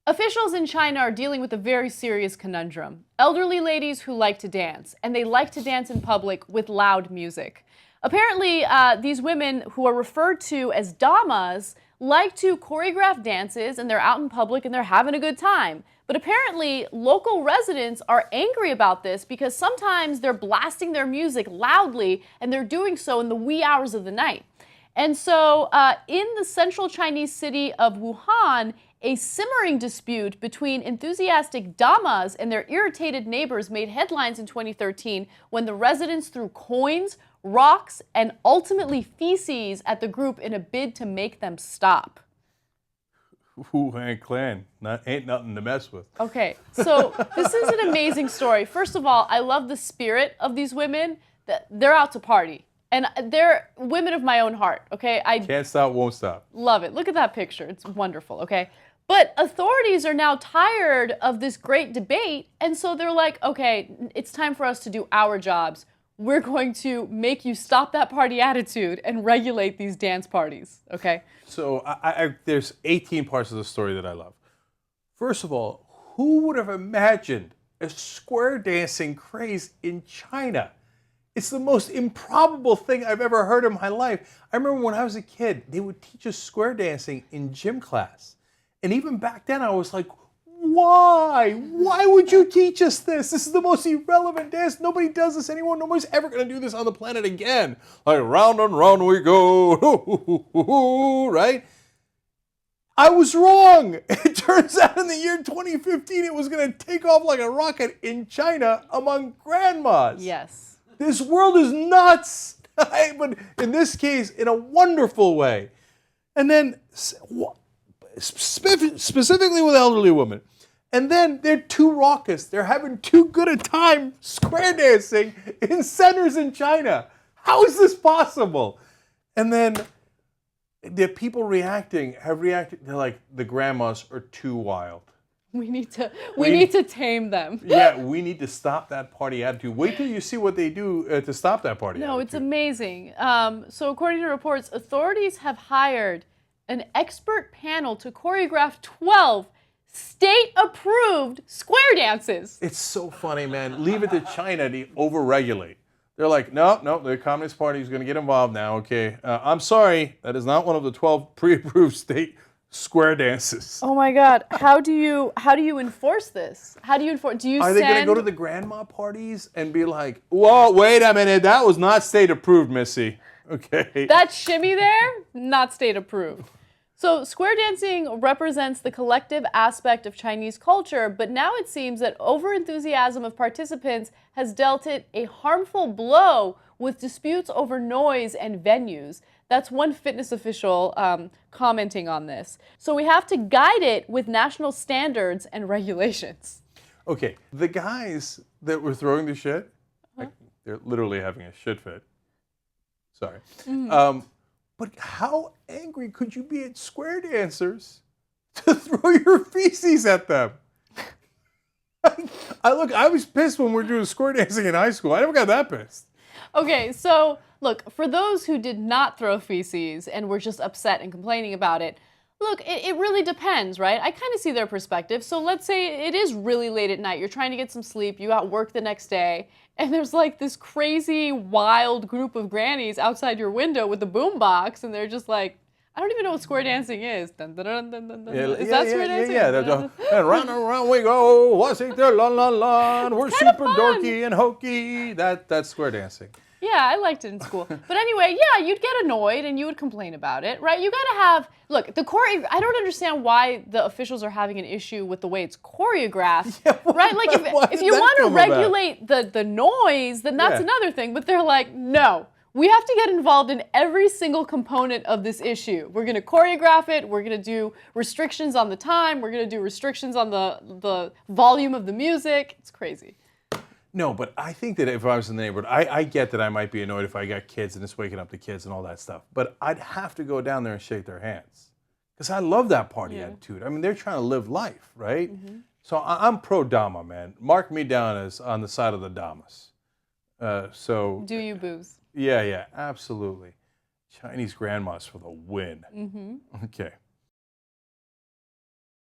Officials in China are dealing with a very serious conundrum. Elderly ladies who like to dance, and they like to dance in public with loud music. Apparently, these women who are referred to as damas like to choreograph dances, and they're out in public and they're having a good time. But apparently, local residents are angry about this because sometimes they're blasting their music loudly, and they're doing so in the wee hours of the night. And so, in the central Chinese city of Wuhan, a simmering dispute between enthusiastic damas and their irritated neighbors made headlines in 2013 when the residents threw coins, rocks, and ultimately feces at the group in a bid to make them stop. Wuhan clan, ain't nothing to mess with. Okay, so this is an amazing story. First of all, I love the spirit of these women. They're out to party. And they're women of my own heart, okay? I can't stop, won't stop. Love it. Look at that picture. It's wonderful, okay? But authorities are now tired of this great debate, and so they're like, okay, it's time for us to do our jobs. We're going to make you stop that party attitude and regulate these dance parties, okay? So there's 18 parts of the story that I love. First of all, who would have imagined a square dancing craze in China? It's the most improbable thing I've ever heard in my life. I remember when I was a kid, they would teach us square dancing in gym class. And even back then I was like, why? Why would you teach us this? This is the most irrelevant dance. Nobody does this anymore. Nobody's ever going to do this on the planet again. Like round and round we go, right? I was wrong. It turns out in the year 2015 it was going to take off like a rocket in China among grandmas. Yes. This world is nuts, but in this case, in a wonderful way. And then, specifically with elderly women. And then they're too raucous. They're having too good a time square dancing in centers in China. How is this possible? And then the people have reacted. They're like, the grandmas are too wild. We need to tame them. Yeah, we need to stop that party attitude. Wait till you see what they do to stop that party attitude. No, it's amazing. So according to reports, authorities have hired an expert panel to choreograph 12 state-approved square dances. It's so funny, man. Leave it to China to overregulate. They're like, no, the Communist Party is going to get involved now, okay? I'm sorry, that is not one of the 12 pre-approved state square dances. Oh my God! How do you enforce this? How do you enforce? Are they going to go to the grandma parties and be like, whoa, wait a minute, that was not state approved, Missy? Okay. That shimmy there, not state approved. So square dancing represents the collective aspect of Chinese culture, but now it seems that overenthusiasm of participants has dealt it a harmful blow with disputes over noise and venues. That's one fitness official commenting on this. So we have to guide it with national standards and regulations. Okay, the guys that were throwing the shit, like, they're literally having a shit fit. Sorry. But how angry could you be at square dancers to throw your feces at them? I was pissed when we were doing square dancing in high school. I never got that pissed. Okay, so look, for those who did not throw feces and were just upset and complaining about it, look, it really depends, right? I kind of see their perspective. So let's say it is really late at night. You're trying to get some sleep. You got work the next day. And there's like this crazy, wild group of grannies outside your window with the boombox. And they're just like, I don't even know what square dancing is. Dun, dun, dun, dun, dun, dun. Is that square dancing? Yeah. And round and round we go. What's it there? La la la. We're super dorky and hokey. That's square dancing. Yeah, I liked it in school. But anyway, yeah, you'd get annoyed and you would complain about it, right? You gotta have, look, I don't understand why the officials are having an issue with the way it's choreographed, right? Like if you want to regulate the noise, then that's another thing. But they're like, no, we have to get involved in every single component of this issue. We're gonna choreograph it, we're gonna do restrictions on the time, we're gonna do restrictions on the volume of the music. It's crazy. No, but I think that if I was in the neighborhood, I get that I might be annoyed if I got kids and it's waking up the kids and all that stuff. But I'd have to go down there and shake their hands. Because I love that party attitude. I mean, they're trying to live life, right? So I'm pro-Dama, man. Mark me down as on the side of the damas. Do you, boobs? Yeah, absolutely. Chinese grandmas for the win. Okay.